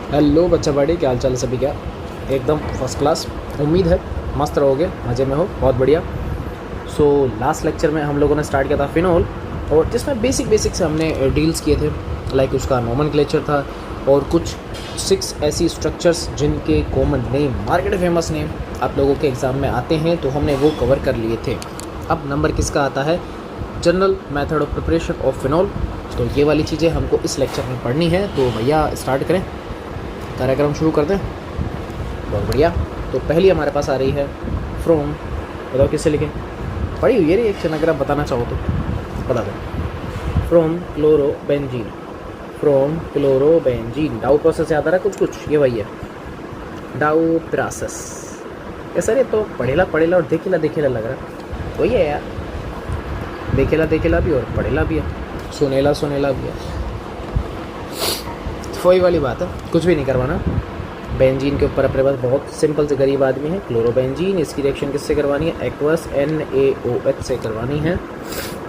Hello बच्चा बड़ी, क्या हाल चाल है सभी? क्या एकदम फर्स्ट क्लास। उम्मीद है मस्त रहोगे, मज़े में हो, बहुत बढ़िया। सो लास्ट लेक्चर में हम लोगों ने स्टार्ट किया था फिनोल, और जिसमें बेसिक से हमने डील्स किए थे। लाइक उसका नोमेनक्लेचर था और कुछ 6 ऐसी स्ट्रक्चर्स जिनके common name, market famous name आप लोगों के एग्ज़ाम में आते हैं, तो हमने वो कवर कर लिए थे। अब नंबर किसका आता है? General method of preparation of phenol. तो ये वाली चीज़ें हमको इस लेक्चर में पढ़नी है, तो भैया स्टार्ट करें, कार्यक्रम शुरू कर दें। बहुत बढ़िया। तो पहली हमारे पास आ रही है फ्रॉम, बताओ किससे लिखें? पढ़ी हुई है रिएक्शन, अगर आप बताना चाहो तो बता दो। From chlorobenzene, from chlorobenzene. डाउ प्रोसेस याद आ रहा है कुछ, ये वही है डाउ प्रोसेस। ये सर ये तो पढ़ेला और देखेला लग रहा है, वही है यार। देखेला भी और पढ़ेला भी है, सुनेला भी है, वही वाली बात है, कुछ भी नहीं करवाना। बेंजीन के ऊपर अपने पास बहुत सिंपल से गरीब आदमी है, क्लोरोबेंजीन। इसकी रिएक्शन किससे करवानी है? एक्वस NaOH से करवानी है।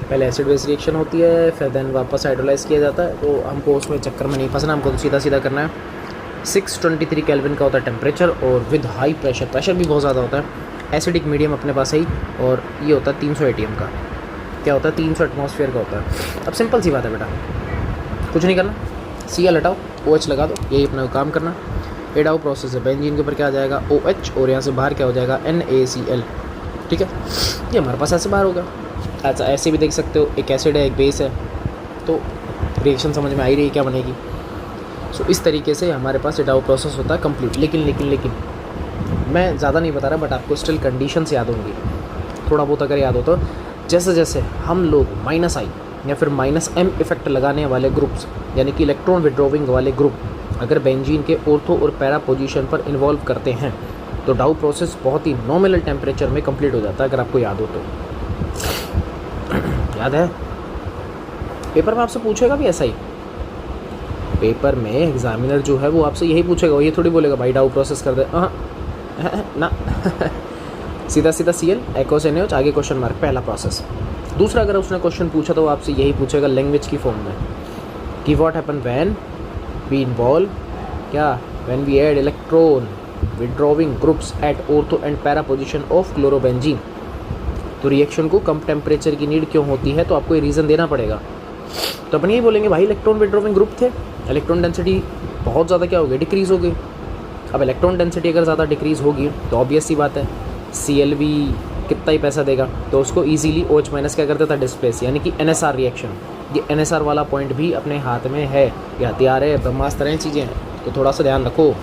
पहले एसिड बेस रिएक्शन होती है, फिर देन वापस हाइड्रोलाइज किया जाता है। तो हमको उसमें चक्कर में नहीं फंसना, हमको तो सीधा करना है। 623 केल्विन का होता है टेम्परेचर, और विद हाई प्रेशर भी बहुत ज़्यादा होता है। एसिडिक मीडियम अपने पास है ही, और ये होता है 300 ATM का। क्या होता है? 300 एटमॉस्फेयर का होता है। अब सिंपल सी बात है बेटा, कुछ नहीं करना, Cl हटाओ, OH लगा दो, यही अपना काम करना। ये डाउ प्रोसेस है, बेंजीन के ऊपर क्या आ जाएगा? OH, और यहाँ से बाहर क्या हो जाएगा? NaCl। ठीक है, ये हमारे पास ऐसे बाहर होगा। अच्छा, ऐसे भी देख सकते हो, एक एसिड है एक बेस है, तो रिएक्शन समझ में आ ही रही है क्या बनेगी। सो इस तरीके से हमारे पास ये डाउ प्रोसेस होता है कंप्लीट। लेकिन मैं ज़्यादा नहीं बता रहा, बट आपको स्टिल कंडीशंस याद होंगी, थोड़ा बहुत अगर याद हो तो। जैसे हम लोग -I या फिर -M इफेक्ट लगाने वाले ग्रुप्स, यानी कि इलेक्ट्रॉन विड्रॉविंग वाले ग्रुप, अगर बेंजीन के ऑर्थो और पैरा पोजीशन पर इन्वॉल्व करते हैं, तो डाउ प्रोसेस बहुत ही नॉमिनल टेम्परेचर में कंप्लीट हो जाता है, अगर आपको याद हो तो। याद है? पेपर में आपसे पूछेगा भी ऐसा ही। पेपर में एग्जामिनर जो है वो आपसे यही पूछेगा, वो ये थोड़ी बोलेगा भाई डाउ प्रोसेस कर दे ना सीधा Cl एक्वस NaOH, आगे क्वेश्चन मार्क, पहला प्रोसेस। दूसरा, अगर उसने क्वेश्चन पूछा तो वो आपसे यही पूछेगा लैंग्वेज की फॉर्म में कि what happen when we involve when we add electron withdrawing groups at ortho and para position of chlorobenzene. तो रिएक्शन को कम टेम्परेचर की नीड क्यों होती है, तो आपको ये रीज़न देना पड़ेगा। तो अपन यही बोलेंगे भाई इलेक्ट्रॉन विड्रॉविंग ग्रुप थे, इलेक्ट्रॉन डेंसिटी बहुत ज़्यादा क्या हो गई? डिक्रीज़ हो गई। अब इलेक्ट्रॉन डेंसिटी अगर ज़्यादा डिक्रीज़ होगी तो ऑब्वियस सी बात है Cl भी कितना ही पैसा देगा, तो उसको इजीली OH माइनस क्या कर देता है? डिस्प्लेस, यानी कि NSR रिएक्शन। ये NSR वाला पॉइंट भी अपने हाथ में है, ये हथियार है, ब्रह्मास्त्र हैं चीज़ें हैं, तो थोड़ा सा ध्यान रखो।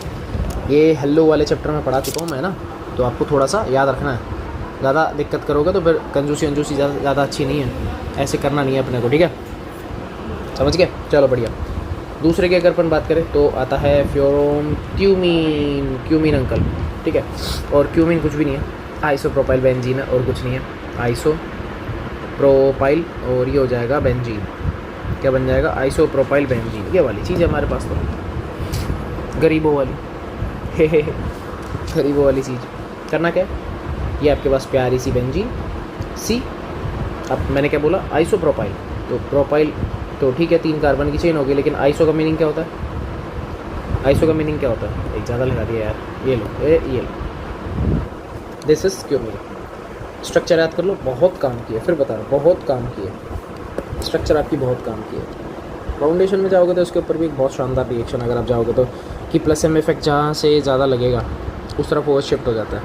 ये हेलो वाले चैप्टर में पढ़ा चुका हूँ मैं ना, तो आपको थोड़ा सा याद रखना है। ज़्यादा दिक्कत करोगे तो फिर कंजूसी ज़्यादा अच्छी नहीं है, ऐसे करना नहीं है अपने को, ठीक है? समझ गए? चलो बढ़िया। दूसरे की अगर अपन बात करें तो आता है फ्लोरोम क्यूमीन अंकल, ठीक है। और क्यूमीन कुछ भी नहीं है, आइसोप्रोपाइल बेंजीन है और कुछ नहीं है। आइसोप्रोपाइल, और ये हो जाएगा बेंजीन, क्या बन जाएगा? Isopropyl benzene. ये वाली चीज़ है हमारे पास, तो गरीबों वाली गरीबों वाली चीज़। करना क्या है? ये आपके पास प्यारी सी बेंजीन सी। अब मैंने क्या बोला? आइसोप्रोपाइल, तो प्रोपाइल तो ठीक है, 3 कार्बन की चेन होगी, लेकिन आइसो का मीनिंग क्या होता है? आइसो का मीनिंग क्या होता है? एक ज़्यादा लगा दिया यार, ये लो ये लो, दिस इज क्यूमीन। स्ट्रक्चर याद कर लो, बहुत काम किया, फिर बता रहा हूँ बहुत काम किया, स्ट्रक्चर आपकी बहुत काम किया। फाउंडेशन में जाओगे तो उसके ऊपर भी एक बहुत शानदार रिएक्शन अगर आप जाओगे तो, कि +M इफेक्ट जहाँ से ज़्यादा लगेगा उस तरफ वो शिफ्ट हो जाता है,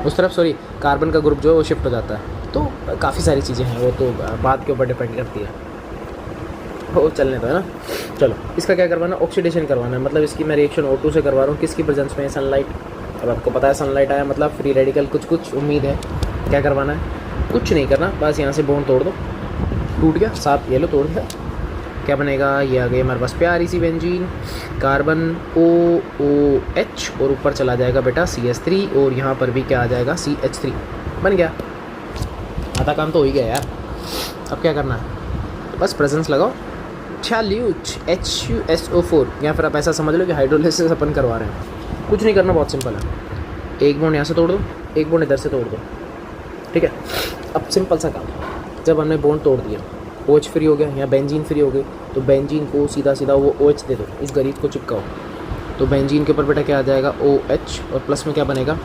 उस तरफ सॉरी कार्बन का ग्रुप जो है वो शिफ्ट हो जाता है। तो काफ़ी सारी चीज़ें हैं, वो तो बात के ऊपर डिपेंड करती है, वो चलने दो, है ना। चलो, इसका क्या करवाना? ऑक्सीडेशन करवाना है, मतलब इसकी मैं रिएक्शन O2 से करवा रहा हूँ, किसकी प्रेजेंस में? सनलाइट। अब आपको पता है सनलाइट आया मतलब फ्री रेडिकल कुछ उम्मीद है। क्या करवाना है? कुछ नहीं करना, बस यहाँ से बॉन्ड तोड़ दो, टूट गया, साथ ये लो तोड़ दिया, क्या बनेगा? ये आ गई हमारे पास प्यारी सी बेंजीन, कार्बन OOH, और ऊपर चला जाएगा बेटा CH3, और यहाँ पर भी क्या आ जाएगा? CH3 बन गया। आधा काम तो हो ही गया यार। अब क्या करना है? तो बस प्रेजेंस लगाओ, HUSO4, या फिर आप ऐसा समझ लो कि हाइड्रोलिसिस अपन करवा रहे हैं। कुछ नहीं करना, बहुत सिंपल है। एक बॉन्ड यहाँ से तोड़ दो, एक बॉन्ड इधर से तोड़ दो, ठीक है। अब सिंपल सा काम, जब हमने बॉन्ड तोड़ दिया, OH फ्री हो गया, यहाँ बेंजीन फ्री हो गई, तो बेंजीन को सीधा वो OH दे दो, इस गरीब को चिपकाओ, तो बेंजीन के ऊपर बेटा क्या आ जाएगा OH, और प्लस में क्या बनेगा,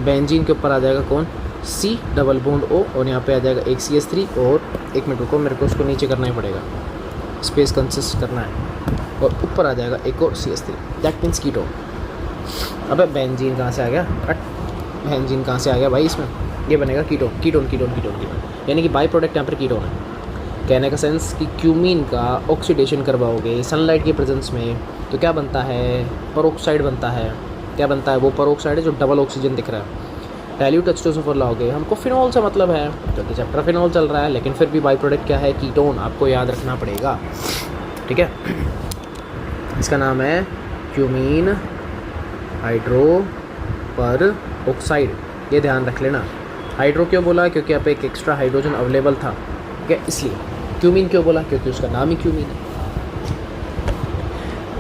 बेंजीन के ऊपर आ जाएगा कौन, C डबल बॉन्ड O, और यहाँ पे आ जाएगा एक CH3, और एक मिनट रुको, मेरे को उसको नीचे करना ही पड़ेगा, स्पेस कंसिस्ट करना है, और ऊपर आ जाएगा एक और CH3, दैट मीन्स कीटोन। अबे बेंजीन कहाँ से आ गया, बेंजीन कहाँ से आ गया भाई इसमें, ये बनेगा ketone, ketone ketone ketone ketone, यानी कि बाई प्रोडक्ट यहाँ पर कीटोन है। कहने का सेंस कि क्यूमीन का ऑक्सीडेशन करवाओगे सनलाइट के प्रेजेंस में तो क्या बनता है, परोक्साइड बनता है। क्या बनता है, वो परोक्साइड है जो डबल ऑक्सीजन दिख रहा है। डाइल्यूट H2SO4 लाओगे, हमको फिनॉल से मतलब है क्योंकि चैप्टर फिनॉल चल रहा है, लेकिन फिर भी बाई प्रोडक्ट क्या है, कीटोन, आपको याद रखना पड़ेगा। ठीक है, इसका नाम है क्यूमीन हाइड्रो पर ऑक्साइड, ये ध्यान रख लेना। हाइड्रो क्यों बोला, क्योंकि यहाँ पे एक एक्स्ट्रा हाइड्रोजन अवेलेबल था, ठीक है, इसलिए। क्यूमीन क्यों बोला, क्योंकि उसका नाम ही क्यूमीन है।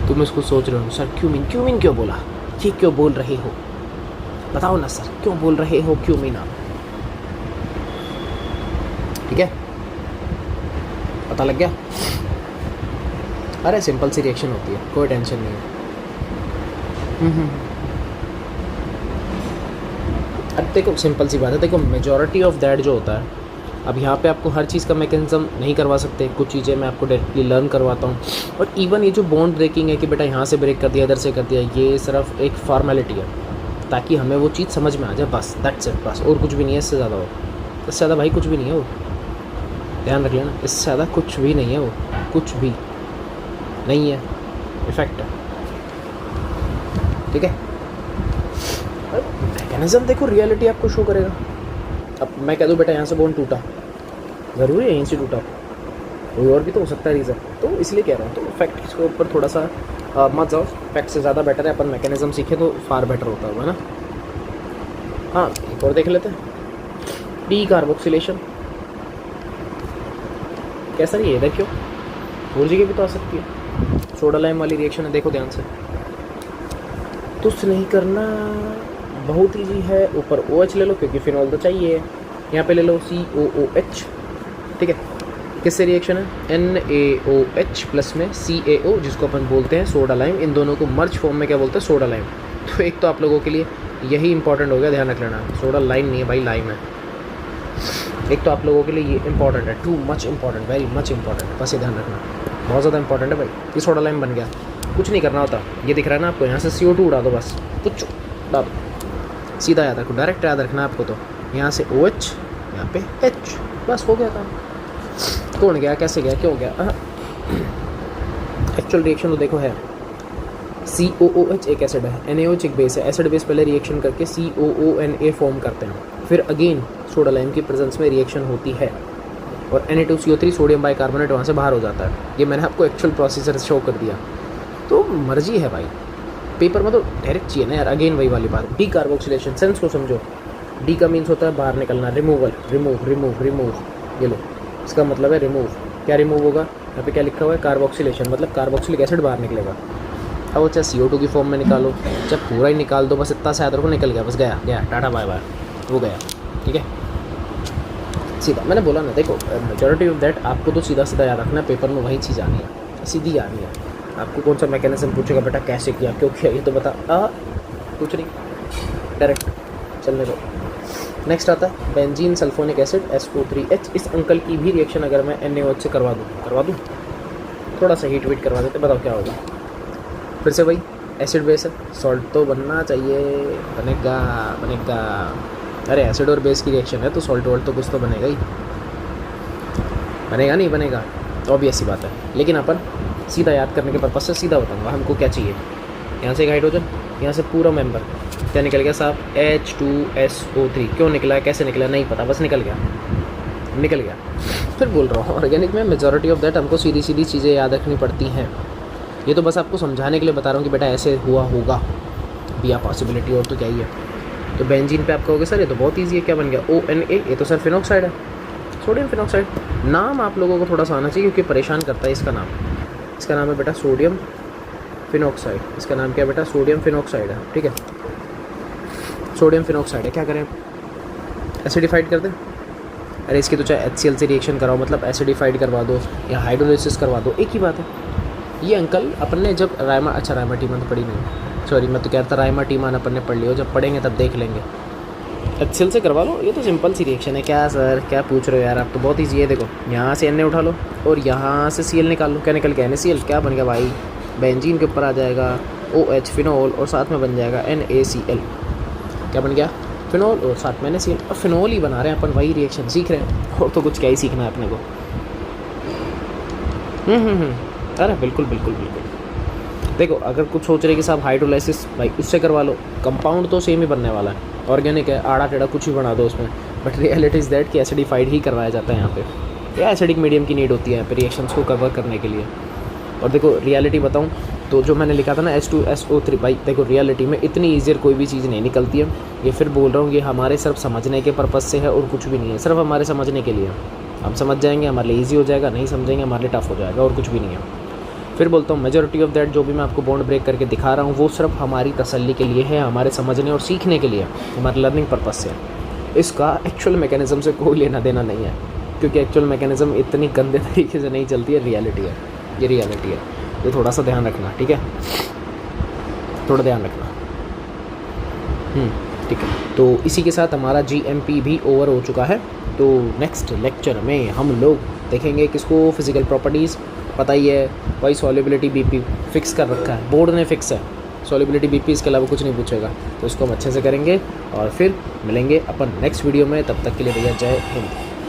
तुम इसको सोच रहे हो सर क्यूमीन क्यूमीन क्यों बोला, ये क्यों बोल रहे हो, बताओ ना सर क्यों बोल रहे हो क्यूमीन आप। ठीक है, पता लग गया। अरे सिंपल सी रिएक्शन होती है, कोई टेंशन नहीं है। अब देखो सिंपल सी बात है, देखो मेजॉरिटी ऑफ दैट जो होता है, अब यहाँ पे आपको हर चीज़ का मैकेनिज्म नहीं करवा सकते, कुछ चीज़ें मैं आपको डायरेक्टली लर्न करवाता हूँ। और इवन ये जो बॉन्ड ब्रेकिंग है कि बेटा यहाँ से ब्रेक कर दिया, इधर से कर दिया, ये सिर्फ एक फॉर्मेलिटी है ताकि हमें वो चीज़ समझ में आ जाए, बस दैट्स इट, बस, और कुछ भी नहीं है इससे ज़्यादा। वो इससे ज़्यादा भाई कुछ भी नहीं है, वो ध्यान रख लेना, इससे ज़्यादा कुछ भी नहीं है, वो कुछ भी नहीं है, इफेक्ट है। ठीक है, मैकेनिज्म देखो रियलिटी आपको शो करेगा। अब मैं कह दूँ बेटा यहाँ से बॉन्ड टूटा, ज़रूरी है यहीं से टूटा, कोई और भी तो हो सकता है रीज़न, तो इसलिए कह रहा हूँ। तो फैक्ट इसके ऊपर थोड़ा सा मत जाओ, फैक्ट से ज़्यादा बेटर है अपन मैकेनिज्म सीखे तो फार बेटर होता होगा ना। हाँ, एक और देख लेते हैं, डी कार्बोक्सिलेशन कैसा नहीं है, इधर क्यों, और जगह भी तो आ सकती है। सोडा लाइम वाली रिएक्शन है, देखो ध्यान से, तुझ नहीं करना, बहुत ईजी है। ऊपर OH ले लो क्योंकि फिनॉल तो चाहिए, यहाँ पे ले लो COOH। ठीक है, किससे रिएक्शन है, NaOH प्लस में CaO, जिसको अपन बोलते हैं सोडा लाइम। इन दोनों को मर्ज फॉर्म में क्या बोलते हैं, सोडा लाइम। तो एक तो आप लोगों के लिए यही इंपॉर्टेंट हो गया, ध्यान रख लेना, सोडा लाइम नहीं है भाई, लाइम है। एक तो आप लोगों के लिए ये इंपॉर्टेंट है, too much important, very much important, बस ये ध्यान रखना, बहुत ज़्यादा इंपॉर्टेंट है भाई। ये सोडा लाइम बन गया, कुछ नहीं करना होता, ये दिख रहा है ना आपको, यहाँ से CO2 उड़ा दो, बस कुछ डाल, सीधा याद रखो, डायरेक्ट याद रखना आपको। तो यहाँ से OH, यहाँ पे H, बस हो गया काम। कौन गया, कैसे गया, क्यों गया, एक्चुअल रिएक्शन तो देखो है, COOH एक एसिड है, NaOH एक बेस है, एसिड बेस पहले रिएक्शन करके COONA फॉर्म करते हैं, फिर अगेन सोडा लाइम की प्रेजेंस में रिएक्शन होती है, और Na2CO3 सोडियम बाइकार्बोनेट वहाँ से बाहर हो जाता है। ये मैंने आपको एक्चुअल प्रोसीजर शो कर दिया, तो मर्जी है भाई, पेपर में तो डायरेक्ट चाहिए ना यार। अगेन वही वाली बात, डी कार्बोक्सिलेशन, सेंस को समझो। डी का मीन्स होता है बाहर निकलना, रिमूवल, रिमूव रिमूव रिमूव, ये लो, इसका मतलब है रिमूव। क्या रिमूव होगा, यहाँ पे क्या लिखा हुआ है, कार्बोक्सिलेशन, मतलब कार्बोक्सिलिक एसिड बाहर निकलेगा। अब वो चाहे CO2 की फॉर्म में निकालो, चाहे पूरा ही निकाल दो, बस इतना सा याद रखो, निकल गया, बस गया गया, टाटा बाय बाय, वो गया। ठीक है, सीधा मैंने बोला ना, देखो मेजॉरिटी ऑफ दैट आपको तो सीधा सीधा याद रखना है, पेपर में वही चीज़ आनी है, सीधी आनी है। आपको कौन सा मैकेनिज्म पूछेगा, बेटा कैसे किया, क्यों किया, ये तो बता, कुछ नहीं, डायरेक्ट चलने दो। नेक्स्ट आता है बेंजीन सल्फोनिक एसिड SO3H। इस अंकल की भी रिएक्शन अगर मैं NaOH से करवा दूँ, थोड़ा सा हीट वीट करवा देते, बताओ क्या होगा। फिर से वही एसिड बेस है, सॉल्ट तो बनना चाहिए, बनेगा बनेगा। अरे एसिड और बेस की रिएक्शन है तो सॉल्ट वॉल्ट तो कुछ तो बनेगा ही, बनेगा नहीं बनेगा, ऑब्वियस सी बात है। लेकिन अपन सीधा याद करने के पर्पज से सीधा बताऊंगा हमको क्या चाहिए। यहाँ से एक हाइड्रोजन, यहाँ से पूरा मेंबर, क्या निकल गया साहब, H2SO3। क्यों निकला है, कैसे निकला, नहीं पता, बस निकल गया, निकल गया। फिर बोल रहा हूँ ऑर्गेनिक में मेजॉरिटी ऑफ दैट हमको सीधी सीधी चीज़ें याद रखनी पड़ती हैं। ये तो बस आपको समझाने के लिए बता रहा हूँ कि बेटा ऐसे हुआ होगा, बिया पॉसिबिलिटी, और तो क्या ही है। तो बेंजीन पे आप कहोगे सर ये तो बहुत ईजी है, क्या बन गया, ONA, ये तो सर फिनॉक्साइड है, सोडियम फिनॉक्साइड। नाम आप लोगों को थोड़ा सा आना चाहिए क्योंकि परेशान करता है इसका नाम। इसका नाम है बेटा सोडियम फिनॉक्साइड। इसका नाम क्या है बेटा, सोडियम फिनॉक्साइड है। ठीक है, सोडियम फिनॉक्साइड है, क्या करें, एसिडिफाइड कर दें। अरे इसकी तो चाहे HCl से रिएक्शन कराओ, मतलब एसिडिफाइड करवा दो या हाइड्रोलिसिस करवा दो, एक ही बात है। ये अंकल अपन ने जब रायमा टी में तो पढ़ी नहीं, सॉरी मैं तो कहता राइमा टीमान अपन ने पढ़ लिया, जब पढ़ेंगे तब देख लेंगे। एक्सेल से करवा लो, ये तो सिंपल सी रिएक्शन है। क्या सर क्या पूछ रहे हो यार, आप तो बहुत ईजी है। देखो यहाँ से एन उठा लो और यहाँ से सी एल निकाल लो, क्या निकल के NaCl, क्या बन गया भाई, बेंजीन के ऊपर आ जाएगा OH फिनोल और साथ में बन जाएगा NaCl, क्या बन गया, फिनोल और साथ में NaCl। और फिनोल ही बना रहे हैं अपन, वही रिएक्शन सीख रहे हैं, और तो कुछ क्या ही सीखना है अपने को। अरे बिल्कुल बिल्कुल बिल्कुल। देखो अगर कुछ सोच रहे कि साहब हाइड्रोलाइसिस भाई उससे करवा लो, कंपाउंड तो सेम ही बनने वाला है, ऑर्गेनिक है, आड़ा टेढ़ा कुछ भी बना दो उसमें, बट रियलिटी इज़ दैट कि एसिडिफाइड ही करवाया जाता है यहाँ पे। या एसिडिक मीडियम की नीड होती है यहाँ पे रिएक्शंस को कवर करने के लिए। और देखो रियलिटी बताऊँ तो जो मैंने लिखा था ना H2SO3, भाई देखो रियलिटी में इतनी ईजियर कोई भी चीज़ नहीं निकलती है। ये फिर बोल रहा हूँ ये हमारे सिर्फ समझने के पर्पज़ से है और कुछ भी नहीं है, सिर्फ हमारे समझने के लिए। हम समझ जाएंगे हमारे लिए ईजी हो जाएगा, नहीं समझेंगे हमारे लिए टफ हो जाएगा, और कुछ भी नहीं है। फिर बोलता हूँ मेजॉरिटी ऑफ दैट जो भी मैं आपको बॉन्ड ब्रेक करके दिखा रहा हूँ वो सिर्फ हमारी तसल्ली के लिए है, हमारे समझने और सीखने के लिए, हमारे लर्निंग पर्पज़ से। इसका एक्चुअल मैकेनिज़्म से कोई लेना देना नहीं है, क्योंकि एक्चुअल मैकेनिज़्म इतनी गंदे तरीके से नहीं चलती है, रियलिटी है, ये रियलिटी है। ये थोड़ा सा ध्यान रखना, ठीक है, थोड़ा ध्यान रखना। ठीक है, तो इसी के साथ हमारा GMP भी ओवर हो चुका है। तो नेक्स्ट लेक्चर में हम लोग देखेंगे किसको, फिजिकल प्रॉपर्टीज़ पता ही है भाई, सॉल्युबिलिटी BP फिक्स कर रखा है, बोर्ड ने फिक्स है, सॉल्युबिलिटी BP इसके अलावा कुछ नहीं पूछेगा, तो इसको हम अच्छे से करेंगे और फिर मिलेंगे अपन नेक्स्ट वीडियो में। तब तक के लिए भैया जय हिंद।